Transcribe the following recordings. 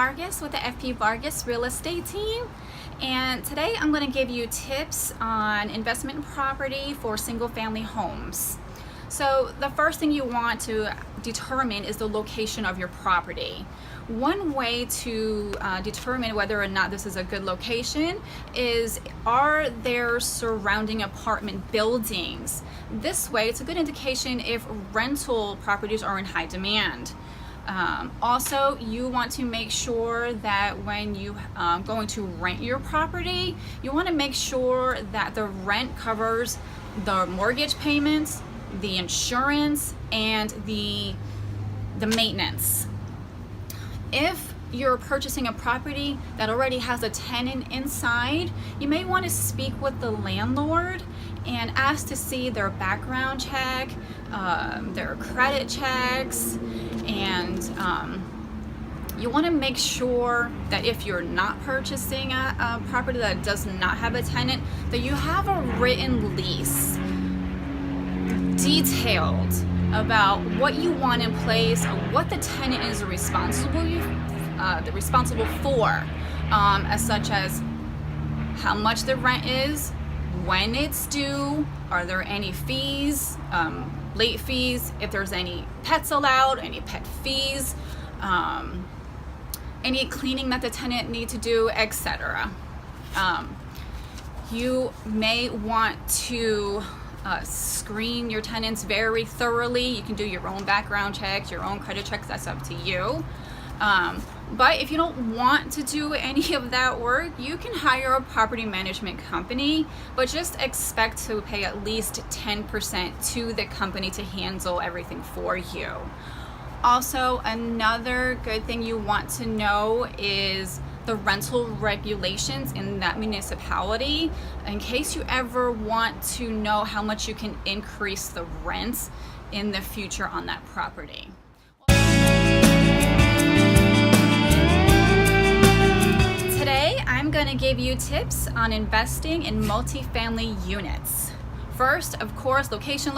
Vargas with the F&P Vargas Real Estate Team, and today I'm going to give you tips on investment in property for single family homes. So the first thing you want to determine is the location of your property. One way to determine whether or not this is a good location is, are there surrounding apartment buildings? This way it's a good indication if rental properties are in high demand. Also, you want to make sure that when you going to rent your property, you want to make sure that the rent covers the mortgage payments, the insurance, and the maintenance. If you're purchasing a property that already has a tenant inside, you may want to speak with the landlord and ask to see their background check, their credit checks, and you want to make sure that if you're not purchasing a property that does not have a tenant, that you have a written lease detailed about what you want in place, what the tenant is responsible for, as such as how much the rent is, when it's due, are there any fees, late fees, if there's any pets allowed, any pet fees, any cleaning that the tenant needs to do, etc. You may want to screen your tenants very thoroughly. You can do your own background checks, your own credit checks, that's up to you. But if you don't want to do any of that work, you can hire a property management company, but just expect to pay at least 10% to the company to handle everything for you. Also, another good thing you want to know is the rental regulations in that municipality, in case you ever want to know how much you can increase the rent in the future on that property. Today, I'm going to give you tips on investing in multifamily units. First, of course, location.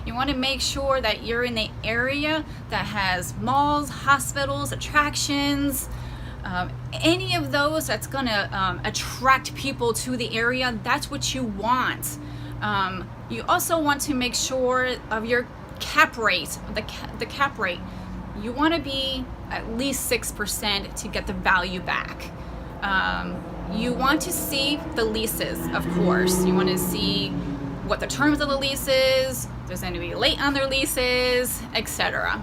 You want to make sure that you're in the area that has malls, hospitals, attractions, any of those that's going to attract people to the area. That's what you want. You also want to make sure of your cap rate, the cap rate. You want to be at least 6% to get the value back. You want to see the leases, of course. You want to see what the terms of the leases, if there's going to be late on their leases, etc.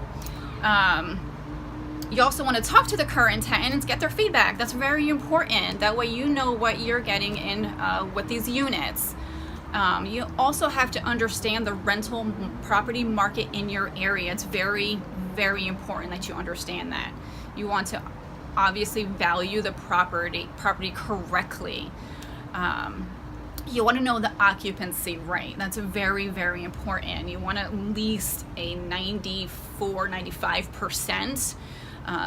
You also want to talk to the current tenants, get their feedback. That's very important. That way you know what you're getting in with these units. You also have to understand the rental property market in your area. It's very, very important that you understand that. You want to obviously value the property correctly. You want to know the occupancy rate. That's very, very important. You want at least a 94-95%,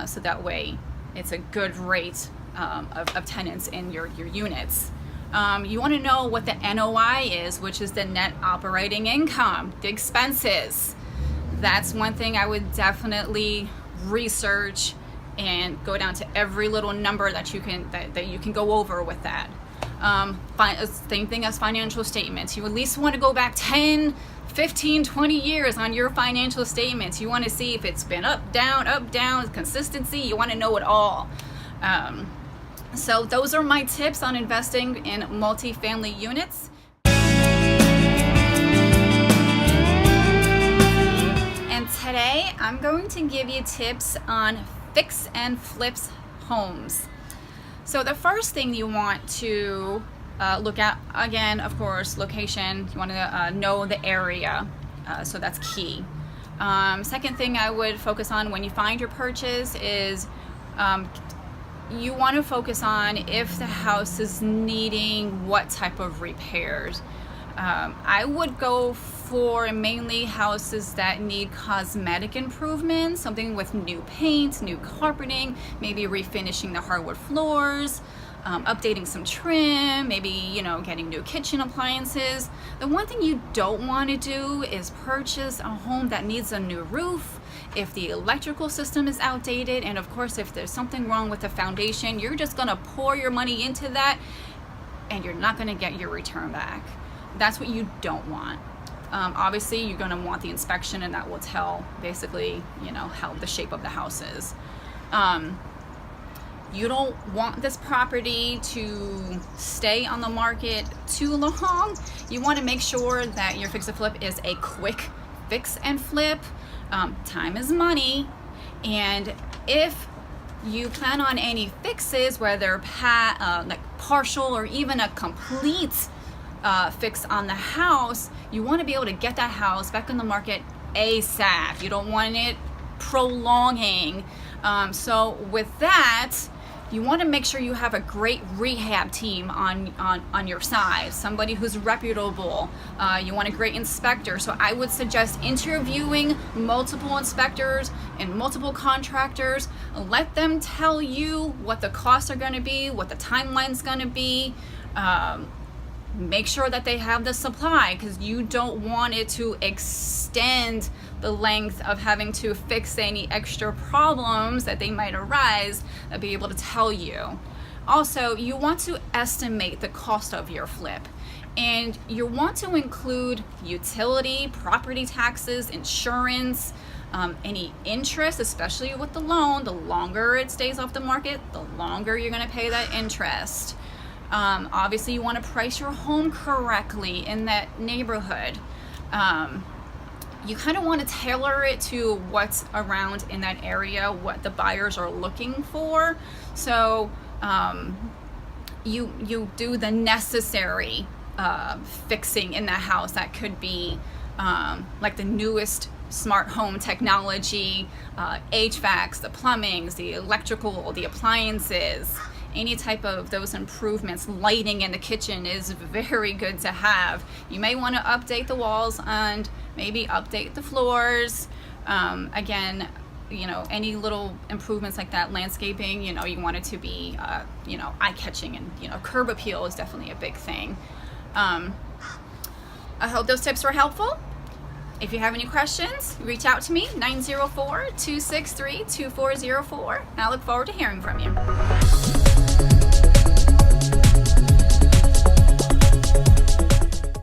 so that way it's a good rate of tenants in your units. You want to know what the NOI is, which is the net operating income, the expenses. That's one thing I would definitely research and go down to every little number that you can go over with that. Same thing as financial statements. You at least want to go back 10, 15, 20 years on your financial statements. You want to see if it's been up, down, consistency. You want to know it all. So those are my tips on investing in multifamily units. And today I'm going to give you tips on fix and flips homes. So the first thing you want to look at, again, of course, location. You want to know the area, so that's key. Second thing I would focus on when you find your purchase is you want to focus on if the house is needing what type of repairs. I would go for mainly houses that need cosmetic improvements, something with new paint, new carpeting, maybe refinishing the hardwood floors, updating some trim, maybe, you know, getting new kitchen appliances. The one thing you don't want to do is purchase a home that needs a new roof, if the electrical system is outdated, and of course if there's something wrong with the foundation. You're just going to pour your money into that and you're not going to get your return back. That's what you don't want. Obviously you're going to want the inspection, and that will tell basically, you know, how the shape of the house is. You don't want this property to stay on the market too long. You want to make sure that your fix and flip is a quick fix and flip. Time is money, and if you plan on any fixes, whether like partial or even a complete fix on the house, you want to be able to get that house back on the market ASAP. You don't want it prolonging. So with that, you want to make sure you have a great rehab team on your side, somebody who's reputable. You want a great inspector. So I would suggest interviewing multiple inspectors and multiple contractors. Let them tell you what the costs are going to be, what the timeline's going to be. Make sure that they have the supply, because you don't want it to extend the length of having to fix any extra problems that they might arise. They'll be able to tell you. Also, you want to estimate the cost of your flip, and you want to include utility, property taxes, insurance, any interest, especially with the loan. The longer it stays off the market, the longer you're going to pay that interest. Obviously, you want to price your home correctly in that neighborhood. You kind of want to tailor it to what's around in that area, what the buyers are looking for. So you do the necessary fixing in that house. That could be like the newest smart home technology, HVACs, the plumbings, the electrical, the appliances. Any type of those improvements. Lighting in the kitchen is very good to have. You may want to update the walls and maybe update the floors. Again, you know, any little improvements like that, landscaping, you know, you want it to be, you know, eye-catching, and, you know, curb appeal is definitely a big thing. I hope those tips were helpful. If you have any questions, reach out to me, 904-263-2404, and I look forward to hearing from you.